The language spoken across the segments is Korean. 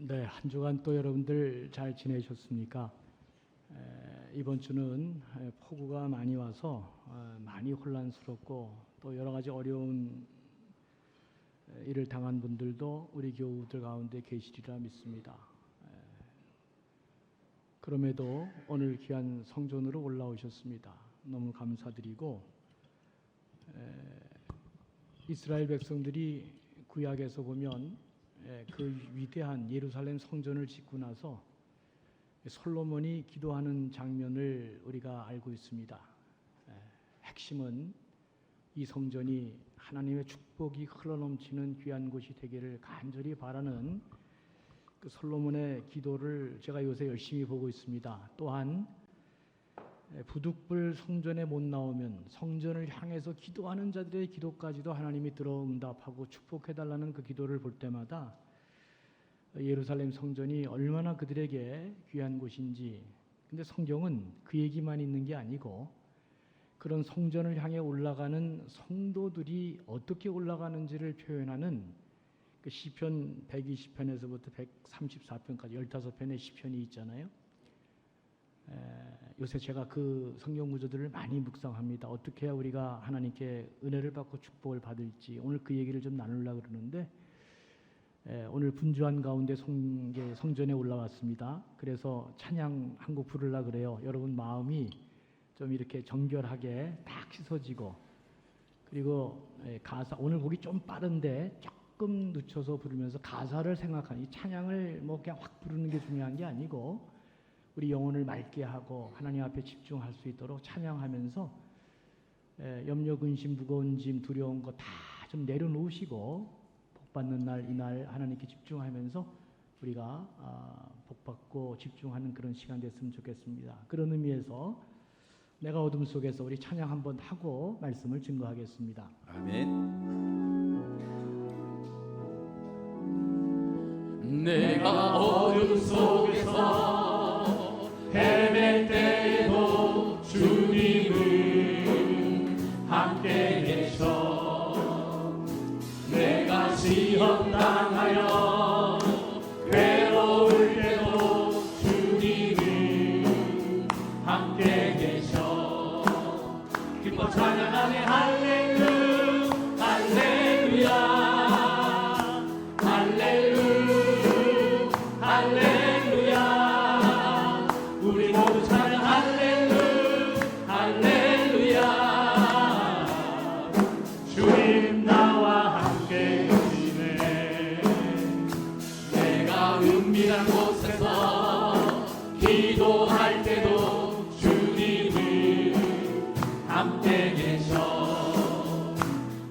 네, 한 주간 또 여러분들 잘 지내셨습니까? 이번 주는 폭우가 많이 와서 많이 혼란스럽고 또 여러 가지 어려운 일을 당한 분들도 우리 교우들 가운데 계시리라 믿습니다. 그럼에도 오늘 귀한 성전으로 올라오셨습니다. 너무 감사드리고, 이스라엘 백성들이 구약에서 보면 그 위대한 예루살렘 성전을 짓고 나서 솔로몬이 기도하는 장면을 우리가 알고 있습니다. 핵심은 이 성전이 하나님의 축복이 흘러넘치는 귀한 곳이 되기를 간절히 바라는 그 솔로몬의 기도를 제가 요새 열심히 보고 있습니다. 또한 부득불 성전에 못 나오면 성전을 향해서 기도하는 자들의 기도까지도 하나님이 들어 응답하고 축복해달라는 그 기도를 볼 때마다 예루살렘 성전이 얼마나 그들에게 귀한 곳인지. 근데 성경은 그 얘기만 있는 게 아니고 그런 성전을 향해 올라가는 성도들이 어떻게 올라가는지를 표현하는 그 시편 120편에서부터 134편까지 15편의 시편이 있잖아요. 요새 제가 그 성경 구조들을 많이 묵상합니다. 어떻게 해야 우리가 하나님께 은혜를 받고 축복을 받을지 오늘 그 얘기를 좀 나누려고 그러는데, 오늘 분주한 가운데 성전에 올라왔습니다. 그래서 찬양 한 곡 부르려고 그래요. 여러분 마음이 좀 이렇게 정결하게 딱 씻어지고, 그리고 가사 오늘 곡이 좀 빠른데 조금 늦춰서 부르면서 가사를 생각하는, 이 찬양을 뭐 그냥 확 부르는 게 중요한 게 아니고 우리 영혼을 맑게 하고 하나님 앞에 집중할 수 있도록 찬양하면서 염려, 근심, 무거운 짐, 두려운 거 다 좀 내려놓으시고 복 받는 날 이날 하나님께 집중하면서 우리가 복 받고 집중하는 그런 시간 됐으면 좋겠습니다. 그런 의미에서 내가 어둠 속에서 우리 찬양 한번 하고 말씀을 증거하겠습니다. 아멘. 내가 어둠 속에서 헤맬 때에도 주님은 함께 계셔. 내가 시험 당하여 괴로울 때도 주님은 함께 계셔. 기뻐 찬양하네 할렐루야 할렐루야 할렐루야 할렐루야. 우리 모두 찬양 할렐루야 할렐루야. 주님 나와 함께 계시네. 내가 은밀한 곳에서 기도할 때도 주님은 함께 계셔.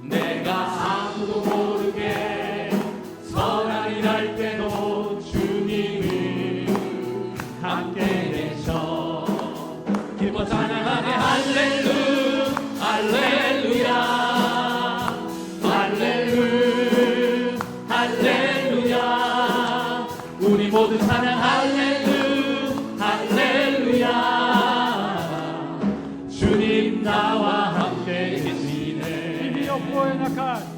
내가 아무도 모르게 선한 일 할 때도 주님은 함께 계셔. 기뻐 찬양하네 할렐루야 할렐루야 할렐루야 할렐루야. 우리 모두 찬양 할렐루야 할렐루야. 주님 나와 함께 계시네.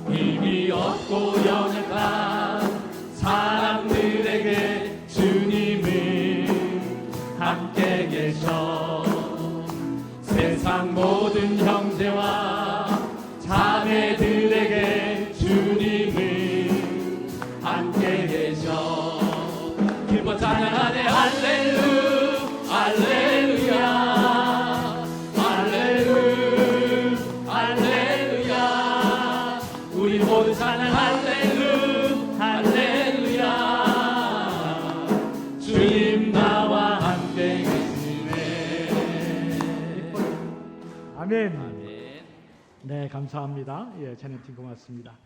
힘이 없고 연약한 사람들에게 주님은 함께 계셔. 세상 모든 형제와 자매들에게 주님은 함께 계셔. 기뻐 찬양하네 할렐루야 할렐루야 할렐루야 할렐루야. 우리 모두 찬양 할렐루야 할렐루야. 주님 나와 함께 계시네. 아멘. 아멘. 네, 감사합니다. 찬양팀 고맙습니다.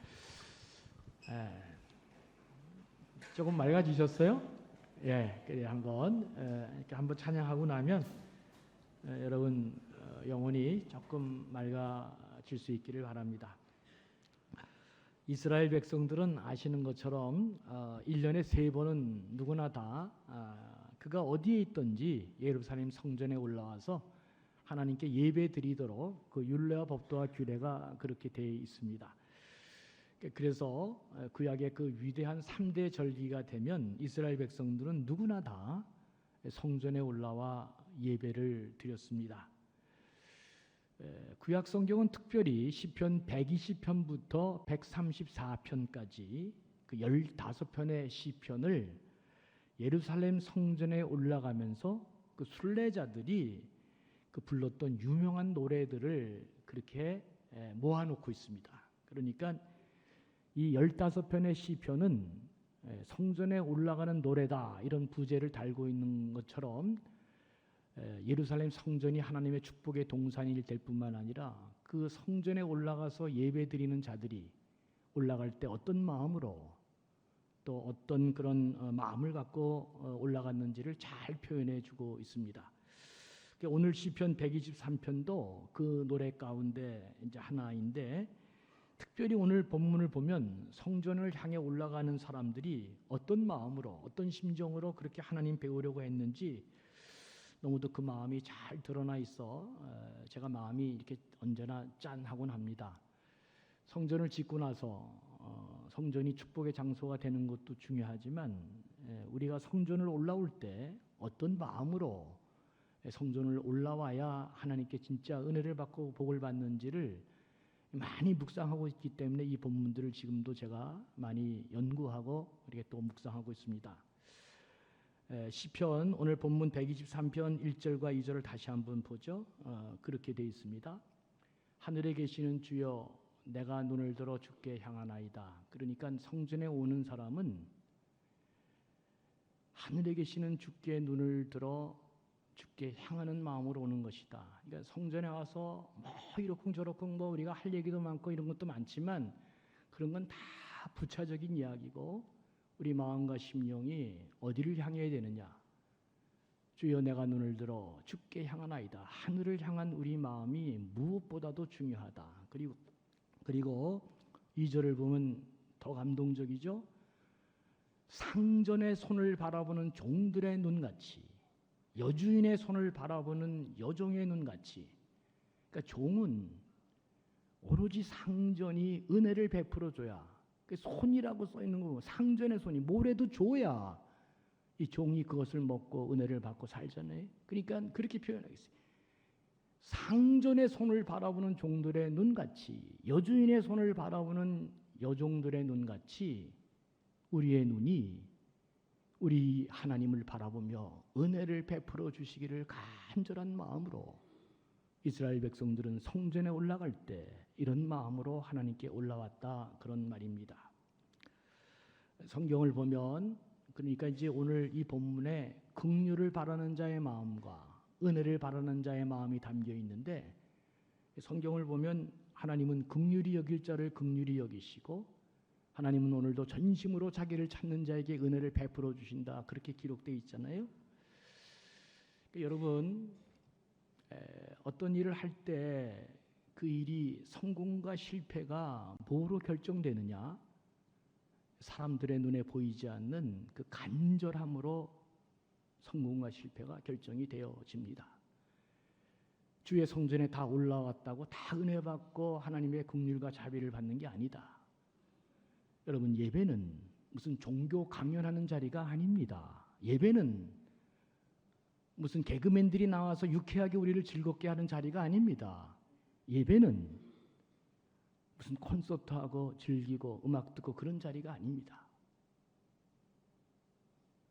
조금 맑아지셨어요? 그래 이렇게 한번 찬양하고 나면 여러분 영혼이 조금 맑아질 수 있기를 바랍니다. 이스라엘 백성들은 아시는 것처럼 1년에 3번은 누구나 다 그가 어디에 있든지 예루살렘 성전에 올라와서 하나님께 예배 드리도록 그 율례와 법도와 규례가 그렇게 되어 있습니다. 그래서 구약의 그 위대한 3대 절기가 되면 이스라엘 백성들은 누구나 다 성전에 올라와 예배를 드렸습니다. 구약 성경은 특별히 시편 120편부터 134편까지 그 15편의 시편을 예루살렘 성전에 올라가면서 그 순례자들이 그 불렀던 유명한 노래들을 그렇게 모아놓고 있습니다. 그러니까 이 15편의 시편은 성전에 올라가는 노래다 이런 부제를 달고 있는 것처럼 예루살렘 성전이 하나님의 축복의 동산이 될 뿐만 아니라 그 성전에 올라가서 예배드리는 자들이 올라갈 때 어떤 마음으로 또 어떤 그런 마음을 갖고 올라갔는지를 잘 표현해 주고 있습니다. 오늘 시편 123편도 그 노래 가운데 이제 하나인데, 특별히 오늘 본문을 보면 성전을 향해 올라가는 사람들이 어떤 마음으로 어떤 심정으로 그렇게 하나님 배우려고 했는지 너무도 그 마음이 잘 드러나 있어 제가 마음이 이렇게 언제나 짠하곤 합니다. 성전을 짓고 나서 성전이 축복의 장소가 되는 것도 중요하지만 우리가 성전을 올라올 때 어떤 마음으로 성전을 올라와야 하나님께 진짜 은혜를 받고 복을 받는지를 많이 묵상하고 있기 때문에 이 본문들을 지금도 제가 많이 연구하고 이렇게 또 묵상하고 있습니다. 시편 오늘 본문 123편 1절과 2절을 다시 한번 보죠. 그렇게 되어 있습니다. 하늘에 계시는 주여 내가 눈을 들어 주께 향하나이다. 그러니까 성전에 오는 사람은 하늘에 계시는 주께 눈을 들어 주께 향하는 마음으로 오는 것이다. 그러니까 성전에 와서 뭐 이러쿵저러쿵 뭐 우리가 할 얘기도 많고 이런 것도 많지만 그런 건 다 부차적인 이야기고 우리 마음과 심령이 어디를 향해야 되느냐. 주여 내가 눈을 들어 주께 향하나이다. 하늘을 향한 우리 마음이 무엇보다도 중요하다. 그리고 2절을 보면 더 감동적이죠. 상전의 손을 바라보는 종들의 눈같이, 여주인의 손을 바라보는 여종의 눈같이. 그러니까 종은 오로지 상전이 은혜를 베풀어 줘야, 그 손이라고 써 있는 거 상전의 손이 뭐래도 줘야 이 종이 그것을 먹고 은혜를 받고 살잖아요. 그러니까 그렇게 표현하겠어요. 상전의 손을 바라보는 종들의 눈같이, 여주인의 손을 바라보는 여종들의 눈같이 우리의 눈이 우리 하나님을 바라보며 은혜를 베풀어 주시기를 간절한 마음으로 이스라엘 백성들은 성전에 올라갈 때 이런 마음으로 하나님께 올라왔다, 그런 말입니다. 성경을 보면 그러니까 이제 오늘 이 본문에 긍휼을 바라는 자의 마음과 은혜를 바라는 자의 마음이 담겨 있는데, 성경을 보면 하나님은 긍휼히 여길 자를 긍휼히 여기시고 하나님은 오늘도 전심으로 자기를 찾는 자에게 은혜를 베풀어 주신다, 그렇게 기록되어 있잖아요. 그러니까 여러분 어떤 일을 할 때 그 일이 성공과 실패가 뭐로 결정되느냐? 사람들의 눈에 보이지 않는 그 간절함으로 성공과 실패가 결정이 되어집니다. 주의 성전에 다 올라왔다고 다 은혜 받고 하나님의 긍휼과 자비를 받는 게 아니다. 여러분, 예배는 무슨 종교 강연하는 자리가 아닙니다. 예배는 무슨 개그맨들이 나와서 유쾌하게 우리를 즐겁게 하는 자리가 아닙니다. 예배는 무슨 콘서트하고 즐기고 음악 듣고 그런 자리가 아닙니다.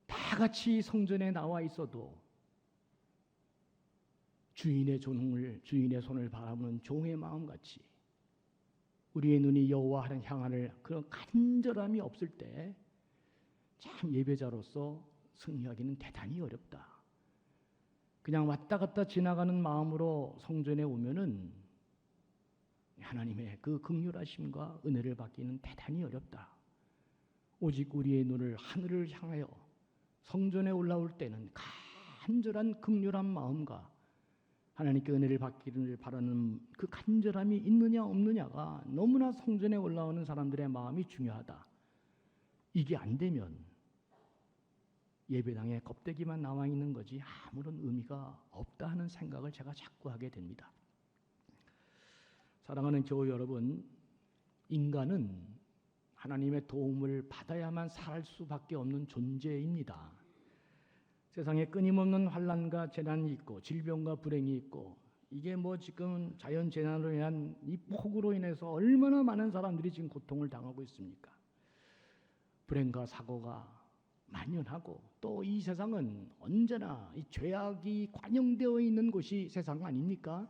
다 같이 성전에 나와 있어도 주인의 손을 바라보는 종의 마음같이 우리의 눈이 여호와를 향하는 그런 간절함이 없을 때 참 예배자로서 승리하기는 대단히 어렵다. 그냥 왔다 갔다 지나가는 마음으로 성전에 오면은 하나님의 그 긍휼하심과 은혜를 받기는 대단히 어렵다. 오직 우리의 눈을 하늘을 향하여 성전에 올라올 때는 간절한 긍휼한 마음과 하나님께 은혜를 받기를 바라는 그 간절함이 있느냐 없느냐가 너무나 성전에 올라오는 사람들의 마음이 중요하다. 이게 안 되면 예배당에 껍데기만 나와 있는 거지 아무런 의미가 없다 하는 생각을 제가 자꾸 하게 됩니다. 사랑하는 교우 여러분, 인간은 하나님의 도움을 받아야만 살 수밖에 없는 존재입니다. 세상에 끊임없는 환난과 재난이 있고 질병과 불행이 있고 이게 뭐 지금 자연재난으로 인한 이 폭우로 인해서 얼마나 많은 사람들이 지금 고통을 당하고 있습니까? 불행과 사고가 만연하고 또 이 세상은 언제나 이 죄악이 관영되어 있는 곳이 세상 아닙니까?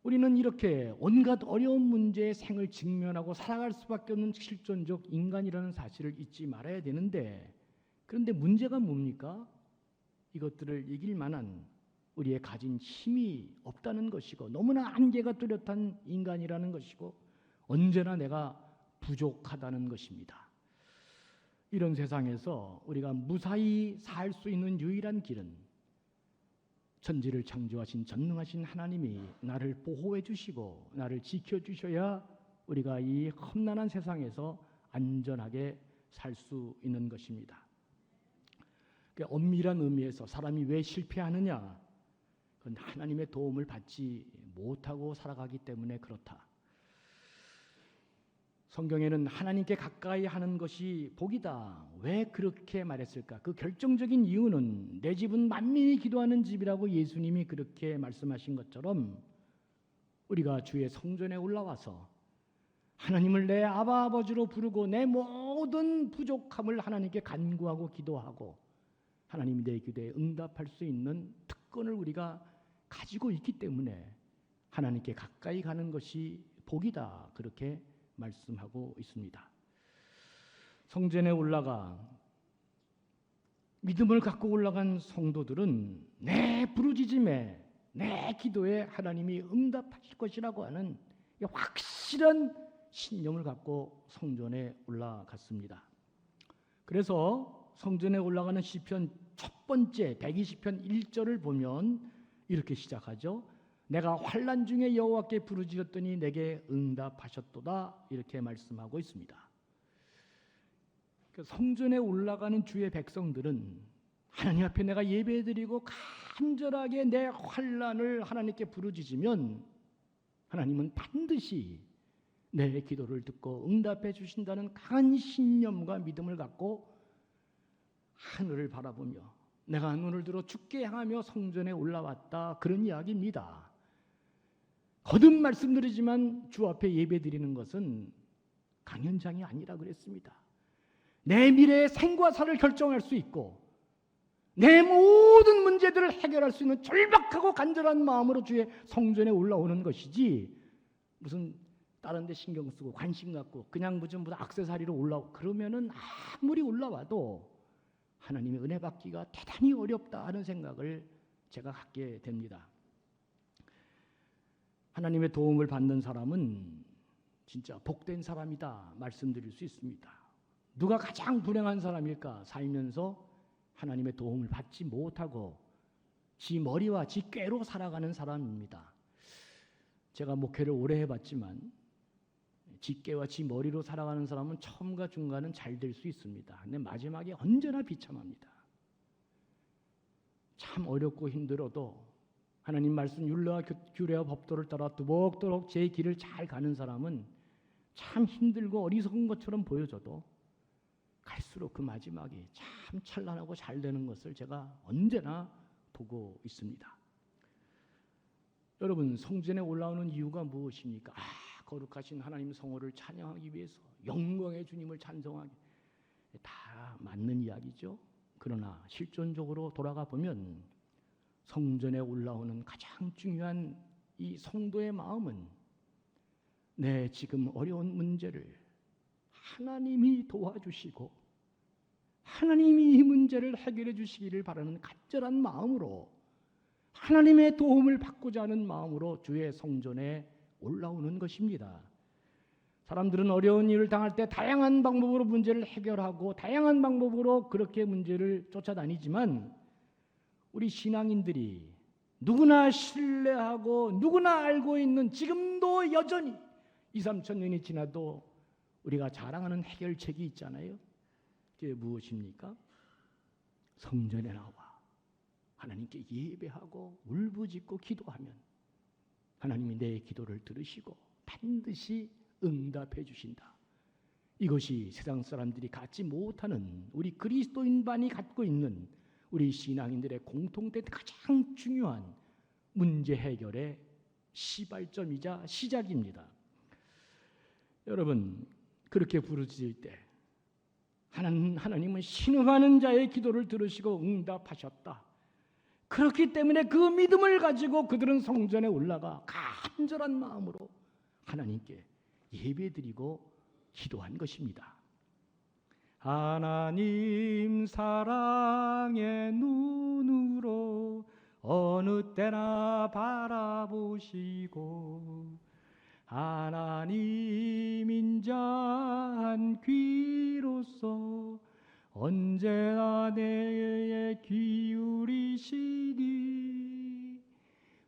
우리는 이렇게 온갖 어려운 문제에 생을 직면하고 살아갈 수밖에 없는 실존적 인간이라는 사실을 잊지 말아야 되는데, 그런데 문제가 뭡니까? 이것들을 이길 만한 우리의 가진 힘이 없다는 것이고 너무나 한계가 뚜렷한 인간이라는 것이고 언제나 내가 부족하다는 것입니다. 이런 세상에서 우리가 무사히 살 수 있는 유일한 길은 천지를 창조하신 전능하신 하나님이 나를 보호해 주시고 나를 지켜 주셔야 우리가 이 험난한 세상에서 안전하게 살 수 있는 것입니다. 그러니까 엄밀한 의미에서 사람이 왜 실패하느냐? 그건 하나님의 도움을 받지 못하고 살아가기 때문에 그렇다. 성경에는 하나님께 가까이 하는 것이 복이다. 왜 그렇게 말했을까? 그 결정적인 이유는 내 집은 만민이 기도하는 집이라고 예수님이 그렇게 말씀하신 것처럼 우리가 주의 성전에 올라와서 하나님을 내 아바 아버지로 부르고 내 모든 부족함을 하나님께 간구하고 기도하고 하나님이 내 기도에 응답할 수 있는 특권을 우리가 가지고 있기 때문에 하나님께 가까이 가는 것이 복이다. 그렇게 말씀하고 있습니다. 성전에 올라가 믿음을 갖고 올라간 성도들은 내 부르짖음에 내 기도에 하나님이 응답하실 것이라고 하는 확실한 신념을 갖고 성전에 올라갔습니다. 그래서 성전에 올라가는 시편 첫 번째 120편 1절을 보면 이렇게 시작하죠. 내가 환난 중에 여호와께 부르짖었더니 내게 응답하셨도다. 이렇게 말씀하고 있습니다. 성전에 올라가는 주의 백성들은 하나님 앞에 내가 예배드리고 간절하게 내 환난을 하나님께 부르짖으면 하나님은 반드시 내 기도를 듣고 응답해 주신다는 강한 신념과 믿음을 갖고 하늘을 바라보며 내가 눈을 들어 주께 향하며 성전에 올라왔다. 그런 이야기입니다. 거듭 말씀드리지만 주 앞에 예배드리는 것은 강연장이 아니라 그랬습니다. 내 미래의 생과 사를 결정할 수 있고 내 모든 문제들을 해결할 수 있는 절박하고 간절한 마음으로 주의 성전에 올라오는 것이지 무슨 다른 데 신경 쓰고 관심 갖고 그냥 무슨 액세서리로 올라오고 그러면은 아무리 올라와도 하나님의 은혜 받기가 대단히 어렵다 하는 생각을 제가 갖게 됩니다. 하나님의 도움을 받는 사람은 진짜 복된 사람이다 말씀드릴 수 있습니다. 누가 가장 불행한 사람일까? 살면서 하나님의 도움을 받지 못하고 지 머리와 지 꾀로 살아가는 사람입니다. 제가 목회를 오래 해봤지만 지 꾀와 지 머리로 살아가는 사람은 처음과 중간은 잘 될 수 있습니다. 근데 마지막에 언제나 비참합니다. 참 어렵고 힘들어도 하나님 말씀 율례와 규례와 법도를 따라 두벅두벅 제 길을 잘 가는 사람은 참 힘들고 어리석은 것처럼 보여져도 갈수록 그 마지막이 참 찬란하고 잘 되는 것을 제가 언제나 보고 있습니다. 여러분, 성전에 올라오는 이유가 무엇입니까? 거룩하신 하나님 성호를 찬양하기 위해서 영광의 주님을 찬송하기 다 맞는 이야기죠. 그러나 실존적으로 돌아가 보면 성전에 올라오는 가장 중요한 이 성도의 마음은 내 지금 어려운 문제를 하나님이 도와주시고 하나님이 이 문제를 해결해 주시기를 바라는 간절한 마음으로 하나님의 도움을 받고자 하는 마음으로 주의 성전에 올라오는 것입니다. 사람들은 어려운 일을 당할 때 다양한 방법으로 문제를 해결하고 다양한 방법으로 그렇게 문제를 쫓아다니지만 우리 신앙인들이 누구나 신뢰하고 누구나 알고 있는 지금도 여전히 2,3천 년이 지나도 우리가 자랑하는 해결책이 있잖아요. 그게 무엇입니까? 성전에 나와 하나님께 예배하고 울부짖고 기도하면 하나님이 내 기도를 들으시고 반드시 응답해 주신다. 이것이 세상 사람들이 갖지 못하는 우리 그리스도인반이 갖고 있는 우리 신앙인들의 공통된 가장 중요한 문제 해결의 시발점이자 시작입니다. 여러분, 그렇게 부르짖을 때 하나님은 신음하는 자의 기도를 들으시고 응답하셨다. 그렇기 때문에 그 믿음을 가지고 그들은 성전에 올라가 간절한 마음으로 하나님께 예배드리고 기도한 것입니다. 하나님 사랑의 눈으로 어느 때나 바라보시고 하나님 인자한 귀로서 언제나 내게 기울이시니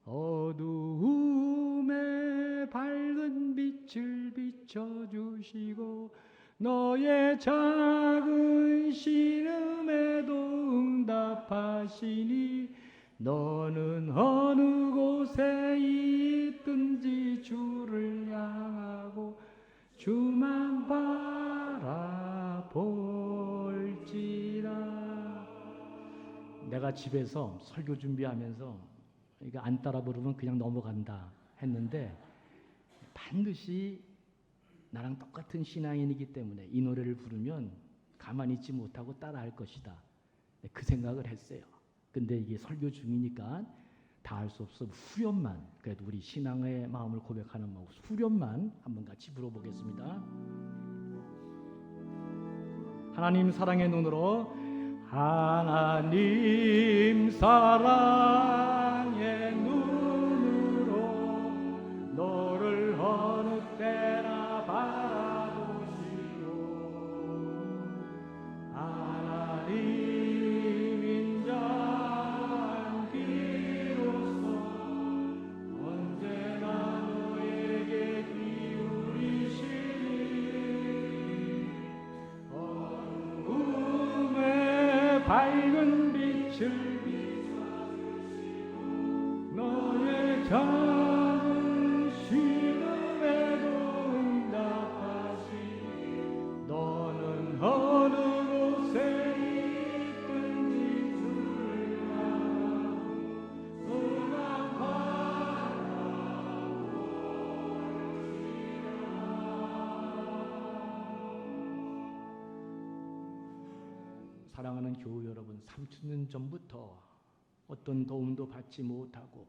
어두움에 밝은 빛을 비춰주시고 너의 작은 신음에도 응답하시니 너는 어느 곳에 있든지 주를 향하고 주만 바라볼지라. 내가 집에서 설교 준비하면서 이거 안 따라 부르면 그냥 넘어간다 했는데 반드시 나랑 똑같은 신앙인이기 때문에 이 노래를 부르면 가만히 있지 못하고 따라할 것이다. 그 생각을 했어요. 근데 이게 설교 중이니까 다 할 수 없어 후렴만, 그래도 우리 신앙의 마음을 고백하는 마음 후렴만 한번 같이 불어보겠습니다. 하나님 사랑의 눈으로 하나님 사랑의 눈으로 너를 어느 때나 바라보시고 하나님 인자한 귀로서 언제나 너에게 기울이시니 어둠에 밝은 빛을 비춰주시고 너의 작은 신음에도 응답하시니 너는 어느 곳에 있든지 주를 향하고 너만 바라볼지라. 사랑하는 교우 여러분, 30년 전부터 어떤 도움도 받지 못하고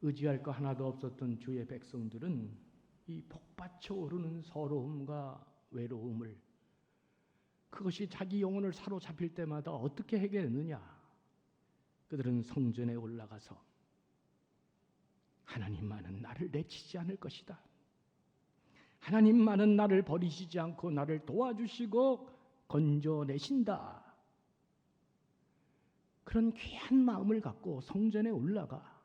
의지할 거 하나도 없었던 주의 백성들은 이 복받쳐 오르는 서러움과 외로움을, 그것이 자기 영혼을 사로잡힐 때마다 어떻게 해결했느냐? 그들은 성전에 올라가서 하나님만은 나를 내치지 않을 것이다. 하나님만은 나를 버리시지 않고 나를 도와주시고 건져내신다. 그런 귀한 마음을 갖고 성전에 올라가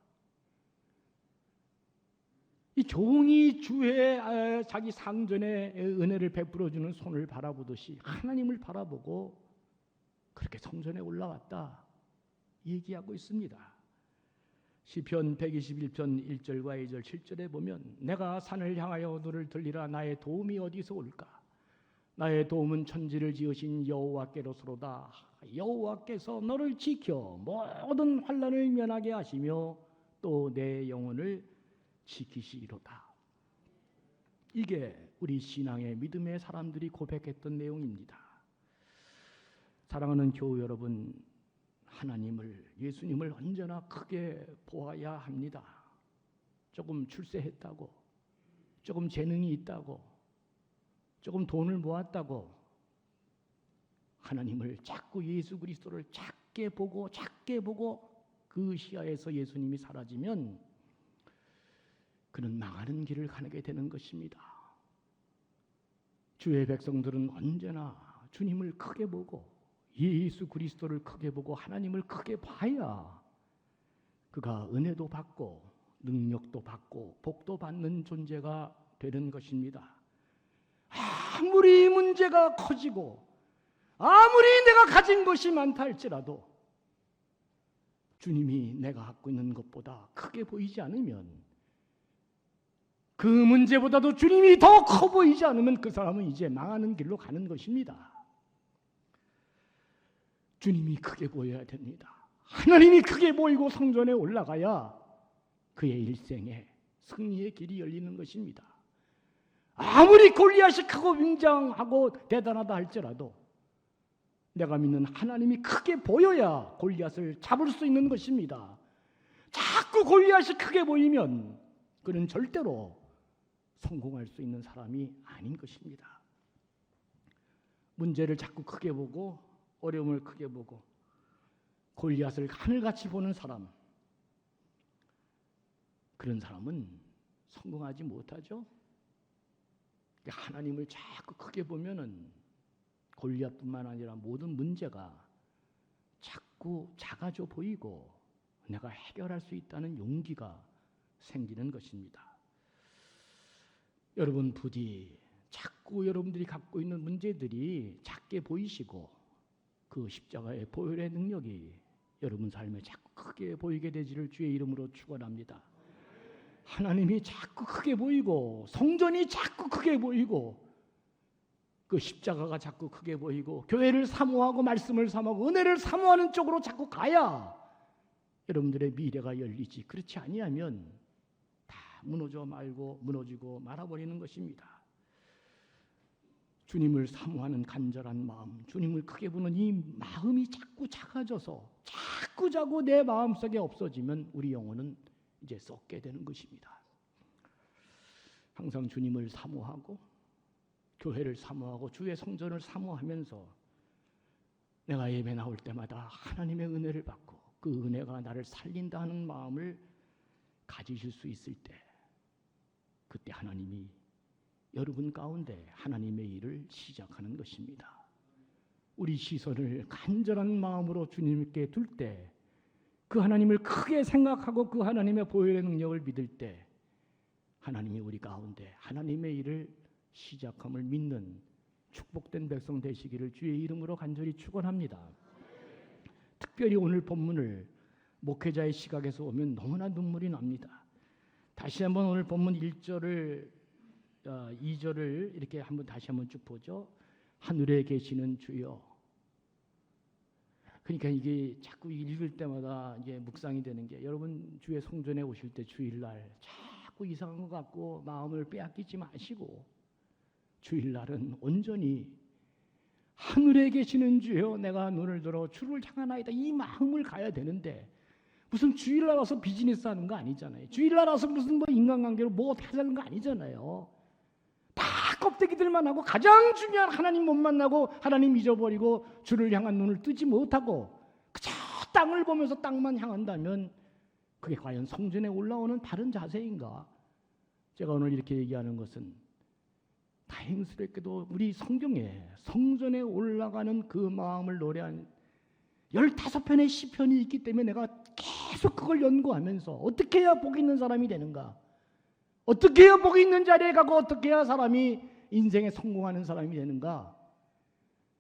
이 종이 주의 자기 상전의 은혜를 베풀어주는 손을 바라보듯이 하나님을 바라보고 그렇게 성전에 올라왔다 얘기하고 있습니다. 시편 121편 1절과 2절 7절에 보면 내가 산을 향하여 너를 들리라. 나의 도움이 어디서 올까? 나의 도움은 천지를 지으신 여호와께로서로다. 여호와께서 너를 지켜 모든 환난을 면하게 하시며 또 내 영혼을 지키시리로다. 이게 우리 신앙의 믿음의 사람들이 고백했던 내용입니다. 사랑하는 교우 여러분, 하나님을, 예수님을 언제나 크게 보아야 합니다. 조금 출세했다고, 조금 재능이 있다고, 조금 돈을 모았다고 하나님을 자꾸 예수 그리스도를 작게 보고 그 시야에서 예수님이 사라지면 그는 망하는 길을 가게 되는 것입니다. 주의 백성들은 언제나 주님을 크게 보고 예수 그리스도를 크게 보고 하나님을 크게 봐야 그가 은혜도 받고 능력도 받고 복도 받는 존재가 되는 것입니다. 아무리 문제가 커지고 아무리 내가 가진 것이 많다 할지라도 주님이 내가 갖고 있는 것보다 크게 보이지 않으면 그 문제보다도 주님이 더 커 보이지 않으면 그 사람은 이제 망하는 길로 가는 것입니다. 주님이 크게 보여야 됩니다. 하나님이 크게 보이고 성전에 올라가야 그의 일생에 승리의 길이 열리는 것입니다. 아무리 골리앗이 크고 웅장하고 대단하다 할지라도 내가 믿는 하나님이 크게 보여야 골리앗을 잡을 수 있는 것입니다. 자꾸 골리앗이 크게 보이면 그는 절대로 성공할 수 있는 사람이 아닌 것입니다. 문제를 자꾸 크게 보고 어려움을 크게 보고 골리앗을 하늘같이 보는 사람, 그런 사람은 성공하지 못하죠. 하나님을 자꾸 크게 보면은 골리앗뿐만 아니라 모든 문제가 자꾸 작아져 보이고 내가 해결할 수 있다는 용기가 생기는 것입니다. 여러분 부디 자꾸 여러분들이 갖고 있는 문제들이 작게 보이시고 그 십자가의 보혈의 능력이 여러분 삶에 자꾸 크게 보이게 되기를 주의 이름으로 축원합니다. 하나님이 자꾸 크게 보이고 성전이 자꾸 크게 보이고 그 십자가가 자꾸 크게 보이고 교회를 사모하고 말씀을 사모하고 은혜를 사모하는 쪽으로 자꾸 가야 여러분들의 미래가 열리지. 그렇지 아니하면 다 무너지고 말아버리는 것입니다. 주님을 사모하는 간절한 마음, 주님을 크게 보는 이 마음이 자꾸 작아져서 자꾸 내 마음속에 없어지면 우리 영혼은 이제 썩게 되는 것입니다. 항상 주님을 사모하고 교회를 사모하고 주의 성전을 사모하면서 내가 예배 나올 때마다 하나님의 은혜를 받고 그 은혜가 나를 살린다 하는 마음을 가지실 수 있을 때 그때 하나님이 여러분 가운데 하나님의 일을 시작하는 것입니다. 우리 시선을 간절한 마음으로 주님께 둘 때 그 하나님을 크게 생각하고 그 하나님의 보혈의 능력을 믿을 때 하나님이 우리 가운데 하나님의 일을 시작함을 믿는 축복된 백성 되시기를 주의 이름으로 간절히 축원합니다. 특별히 오늘 본문을 목회자의 시각에서 보면 너무나 눈물이 납니다. 다시 한번 오늘 본문 1절을 2절을 이렇게 다시 한번 쭉 보죠. 하늘에 계시는 주여. 그러니까 이게 자꾸 읽을 때마다 이제 묵상이 되는 게 여러분 주의 성전에 오실 때 주일날 자꾸 이상한 것 같고 마음을 빼앗기지 마시고 주일날은 온전히 하늘에 계시는 주여 내가 눈을 들어 주를 향하나이다 이 마음을 가야 되는데 무슨 주일날 와서 비즈니스 하는 거 아니잖아요. 주일날 와서 무슨 인간관계로 어떻게 하는 거 아니잖아요. 다 껍데기들만 하고 가장 중요한 하나님 못 만나고 하나님 잊어버리고 주를 향한 눈을 뜨지 못하고 그저 땅을 보면서 땅만 향한다면 그게 과연 성전에 올라오는 바른 자세인가? 제가 오늘 이렇게 얘기하는 것은 다행스럽게도 우리 성경에 성전에 올라가는 그 마음을 노래한 15편의 시편이 있기 때문에 내가 계속 그걸 연구하면서 어떻게 해야 복 있는 사람이 되는가? 어떻게 해야 복 있는 자리에 가고 어떻게 해야 사람이 인생에 성공하는 사람이 되는가?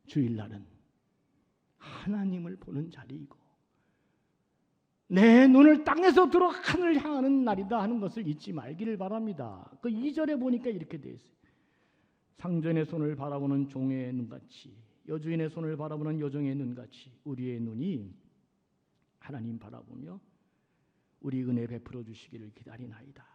주일날은 하나님을 보는 자리이고 내 눈을 땅에서 들어 하늘을 향하는 날이다 하는 것을 잊지 말기를 바랍니다. 그 2절에 보니까 이렇게 되어 있어요. 상전의 손을 바라보는 종의 눈같이 여주인의 손을 바라보는 여종의 눈같이 우리의 눈이 하나님 바라보며 우리 은혜 베풀어 주시기를 기다리나이다.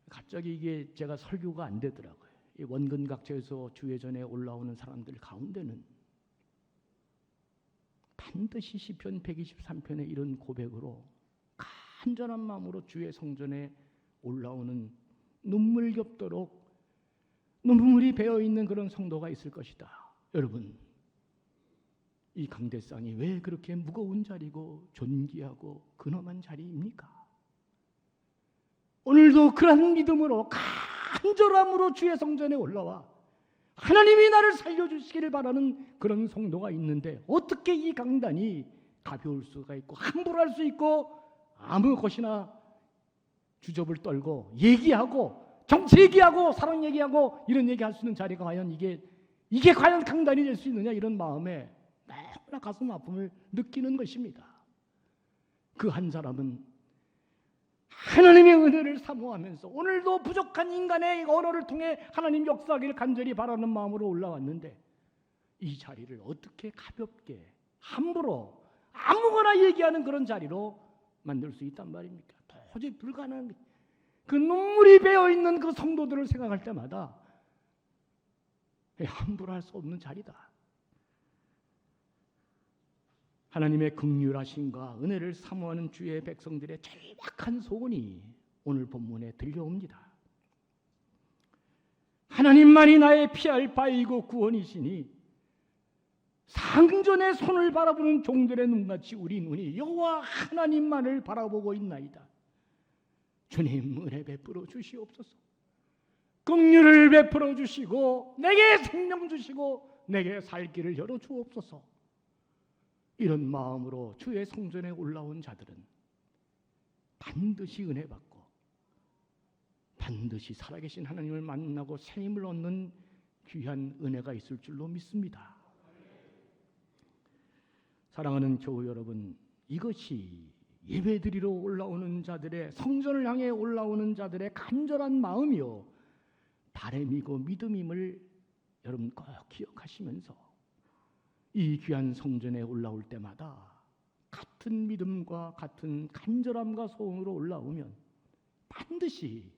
갑자기 이게 제가 설교가 안 되더라고요. 이 원근각처에서 주회전에 올라오는 사람들 가운데는 반드시 시편 123편의 이런 고백으로 간절한 마음으로 주의 성전에 올라오는 눈물겹도록 눈물이 배어있는 그런 성도가 있을 것이다. 여러분, 이 강대상이 왜 그렇게 무거운 자리고 존귀하고 근엄한 자리입니까? 오늘도 그런 믿음으로 간절함으로 주의 성전에 올라와 하나님이 나를 살려주시기를 바라는 그런 성도가 있는데 어떻게 이 강단이 가벼울 수가 있고 함부로 할 수 있고 아무 것이나 주접을 떨고 얘기하고 정치 얘기하고 사랑 얘기하고 이런 얘기할 수 있는 자리가 과연 이게 과연 강단이 될 수 있느냐 이런 마음에 너무나 가슴 아픔을 느끼는 것입니다. 그 한 사람은 하나님의 은혜를 사모하면서 오늘도 부족한 인간의 언어를 통해 하나님 역사하기를 간절히 바라는 마음으로 올라왔는데 이 자리를 어떻게 가볍게 함부로 아무거나 얘기하는 그런 자리로 만들 수 있단 말입니까? 도저히 불가능한 그 눈물이 배어있는 그 성도들을 생각할 때마다 함부로 할 수 없는 자리다. 하나님의 긍휼하심과 은혜를 사모하는 주의 백성들의 절박한 소원이 오늘 본문에 들려옵니다. 하나님만이 나의 피할 바이고 구원이시니 상전의 손을 바라보는 종들의 눈같이 우리 눈이 여호와 하나님만을 바라보고 있나이다. 주님 은혜 베풀어 주시옵소서. 긍휼을 베풀어 주시고 내게 생명 주시고 내게 살 길을 열어 주옵소서. 이런 마음으로 주의 성전에 올라온 자들은 반드시 은혜 받고 반드시 살아계신 하나님을 만나고 새 힘을 얻는 귀한 은혜가 있을 줄로 믿습니다. 사랑하는 교우 여러분, 이것이 예배드리러 올라오는 자들의, 성전을 향해 올라오는 자들의 간절한 마음이요 바람이고 믿음임을 여러분 꼭 기억하시면서 이 귀한 성전에 올라올 때마다 같은 믿음과 같은 간절함과 소원으로 올라오면 반드시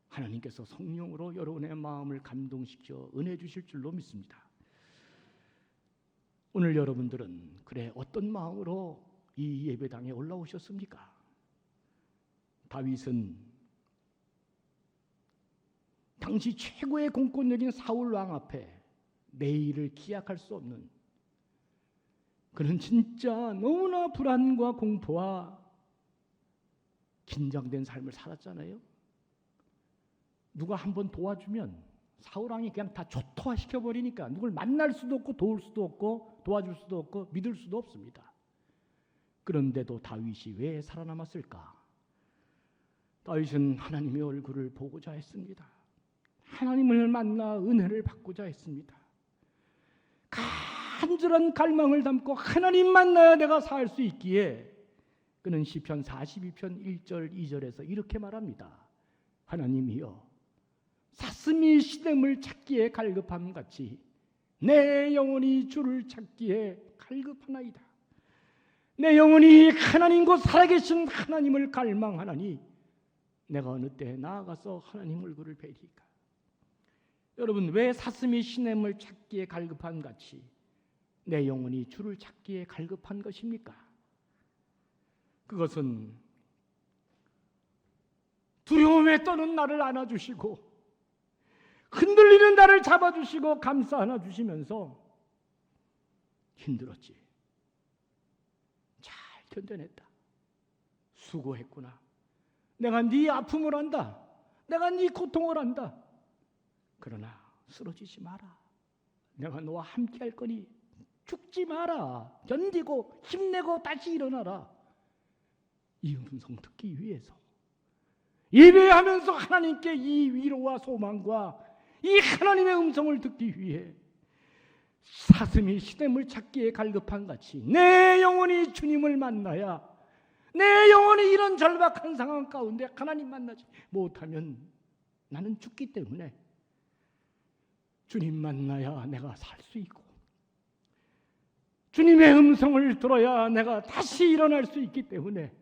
하나님께서 성령으로 여러분의 마음을 감동시켜 은혜 주실 줄로 믿습니다. 오늘 여러분들은 그래 어떤 마음으로 이 예배당에 올라오셨습니까? 다윗은 당시 최고의 공권력인 사울 왕 앞에 내일을 기약할 수 없는, 그는 진짜 너무나 불안과 공포와 긴장된 삶을 살았잖아요. 누가 한번 도와주면 사울 왕이 그냥 다 조토화시켜버리니까 누굴 만날 수도 없고 도울 수도 없고 도와줄 수도 없고 믿을 수도 없습니다. 그런데도 다윗이 왜 살아남았을까? 다윗은 하나님의 얼굴을 보고자 했습니다. 하나님을 만나 은혜를 받고자 했습니다. 간절한 갈망을 담고 하나님 만나야 내가 살 수 있기에 그는 시편 42편 1절 2절에서 이렇게 말합니다. 하나님이여 사슴이 시냇을 찾기에 갈급함 같이 내 영혼이 주를 찾기에 갈급하나이다. 내 영혼이 하나님 곧 살아계신 하나님을 갈망하나니 내가 어느 때 나아가서 하나님 얼굴을 뵈리까. 여러분, 왜 사슴이 시냇을 찾기에 갈급한 같이 내 영혼이 주를 찾기에 갈급한 것입니까? 그것은 두려움에 떠는 나를 안아주시고 흔들리는 나를 잡아주시고 감싸 안아주시면서 힘들었지, 잘 견뎌냈다, 수고했구나, 내가 네 아픔을 안다, 내가 네 고통을 안다, 그러나 쓰러지지 마라, 내가 너와 함께 할 거니 죽지 마라, 견디고 힘내고 다시 일어나라. 이 음성 듣기 위해서 예배하면서 하나님께 이 위로와 소망과 이 하나님의 음성을 듣기 위해 사슴이 시냇을 찾기에 갈급한 같이 내 영혼이 주님을 만나야, 내 영혼이 이런 절박한 상황 가운데 하나님 만나지 못하면 나는 죽기 때문에 주님 만나야 내가 살 수 있고 주님의 음성을 들어야 내가 다시 일어날 수 있기 때문에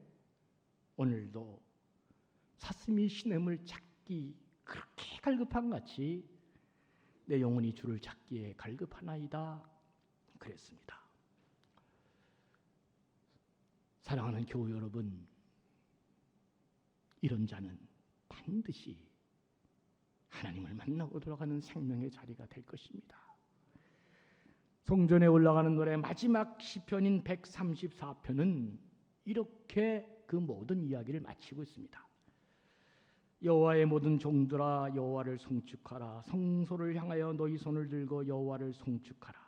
오늘도 사슴이 시냇을 찾기 그렇게 갈급한 같이 내 영혼이 주를 찾기에 갈급하나이다 그랬습니다. 사랑하는 교우 여러분, 이런 자는 반드시 하나님을 만나고 돌아가는 생명의 자리가 될 것입니다. 성전에 올라가는 노래 마지막 시편인 134편은 이렇게 그 모든 이야기를 마치고 있습니다. 여호와의 모든 종들아 여호와를 송축하라. 성소를 향하여 너희 손을 들고 여호와를 송축하라.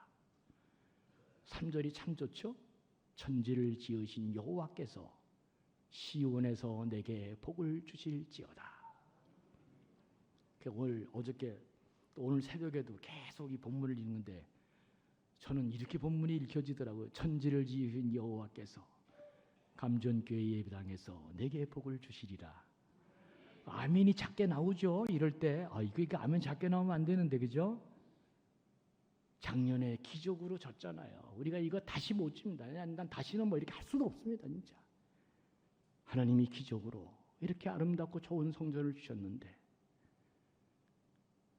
3절이 참 좋죠. 천지를 지으신 여호와께서 시온에서 내게 복을 주실지어다. 오늘 어저께 또 오늘 새벽에도 계속 이 본문을 읽는데 저는 이렇게 본문이 읽혀지더라고요. 천지를 지으신 여호와께서 감전교회 예배당에서 내게 복을 주시리라. 아멘이 작게 나오죠. 이럴 때 이거 아멘 작게 나오면 안 되는데, 그죠? 작년에 기적으로 졌잖아요. 우리가 이거 다시 못 집니다. 난 다시는 뭐 이렇게 할 수도 없습니다, 진짜. 하나님이 기적으로 이렇게 아름답고 좋은 성전을 주셨는데,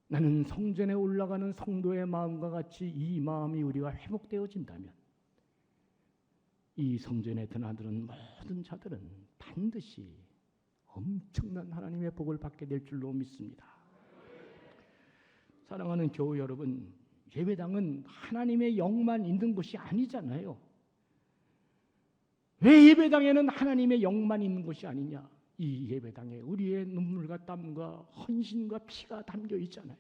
나는 성전에 올라가는 성도의 마음과 같이 이 마음이 우리가 회복되어진다면 이 성전에 드나드는 모든 자들은 반드시 엄청난 하나님의 복을 받게 될 줄로 믿습니다. 사랑하는 교우 여러분, 예배당은 하나님의 영만 있는 곳이 아니잖아요. 왜 예배당에는 하나님의 영만 있는 곳이 아니냐? 이 예배당에 우리의 눈물과 땀과 헌신과 피가 담겨 있잖아요.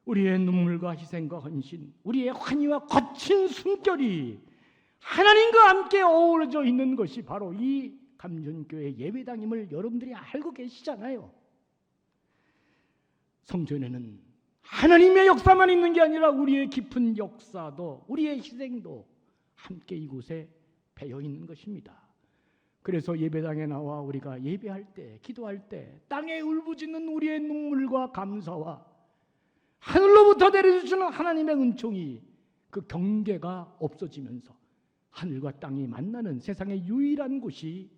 우리의 눈물과 희생과 헌신, 우리의 환희와 거친 숨결이 하나님과 함께 어우러져 있는 것이 바로 이 감전교회 예배당임을 여러분들이 알고 계시잖아요. 성전에는 하나님의 역사만 있는 게 아니라 우리의 깊은 역사도, 우리의 희생도 함께 이곳에 배어 있는 것입니다. 그래서 예배당에 나와 우리가 예배할 때, 기도할 때 땅에 울부짖는 우리의 눈물과 감사와 하늘로부터 내려주시는 하나님의 은총이, 그 경계가 없어지면서 하늘과 땅이 만나는 세상의 유일한 곳이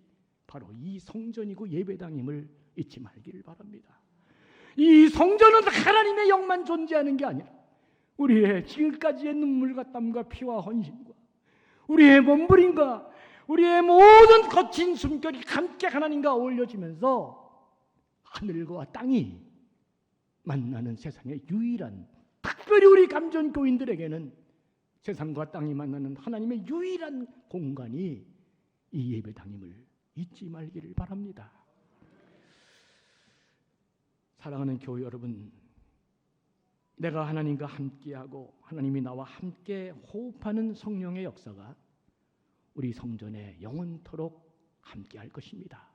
바로 이 성전이고 예배당임을 잊지 말기를 바랍니다. 이 성전은 하나님의 영만 존재하는 게 아니라 우리의 지금까지의 눈물과 땀과 피와 헌신과 우리의 몸부림과 우리의 모든 거친 숨결이 함께 하나님과 어울려지면서 하늘과 땅이 만나는 세상의 유일한, 특별히 우리 감전교인들에게는 세상과 땅이 만나는 하나님의 유일한 공간이 이 예배당임을 잊지 말기를 바랍니다. 사랑하는 교회 여러분, 내가 하나님과 함께하고 하나님이 나와 함께 호흡하는 성령의 역사가 우리 성전에 영원토록 함께할 것입니다.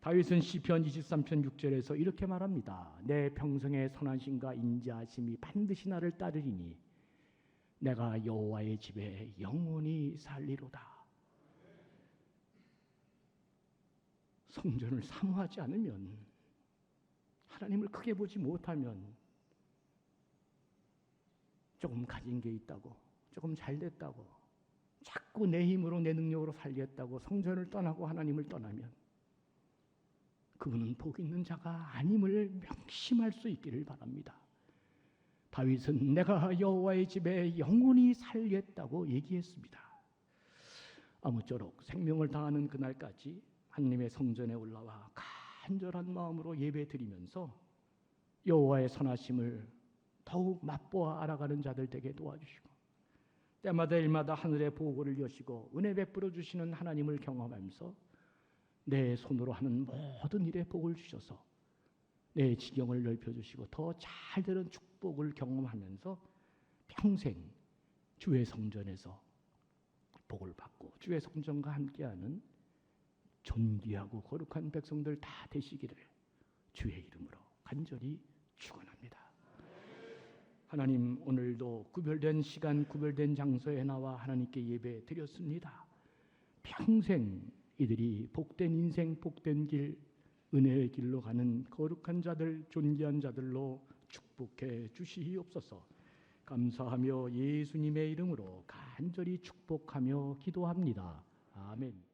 다윗은 시편 23편 6절에서 이렇게 말합니다. 내 평생의 선하심과 인자하심이 반드시 나를 따르리니 내가 여호와의 집에 영원히 살리로다. 성전을 사모하지 않으면, 하나님을 크게 보지 못하면 조금 가진 게 있다고, 조금 잘 됐다고, 자꾸 내 힘으로 내 능력으로 살겠다고 성전을 떠나고 하나님을 떠나면 그분은 복 있는 자가 아님을 명심할 수 있기를 바랍니다. 다윗은 내가 여호와의 집에 영원히 살겠다고 얘기했습니다. 아무쪼록 생명을 다하는 그날까지 하나님의 성전에 올라와 간절한 마음으로 예배드리면서 여호와의 선하심을 더욱 맛보아 알아가는 자들 되게 도와주시고, 때마다 일마다 하늘의 보고를 여시고 은혜 베풀어 주시는 하나님을 경험하면서 내 손으로 하는 모든 일에 복을 주셔서 내 지경을 넓혀주시고 더 잘 되는 축복을 경험하면서 평생 주의 성전에서 복을 받고 주의 성전과 함께하는 존귀하고 거룩한 백성들 다 되시기를 주의 이름으로 간절히 축원합니다. 하나님, 오늘도 구별된 시간, 구별된 장소에 나와 하나님께 예배 드렸습니다. 평생 이들이 복된 인생, 복된 길, 은혜의 길로 가는 거룩한 자들, 존귀한 자들로 축복해 주시옵소서. 감사하며 예수님의 이름으로 간절히 축복하며 기도합니다. 아멘.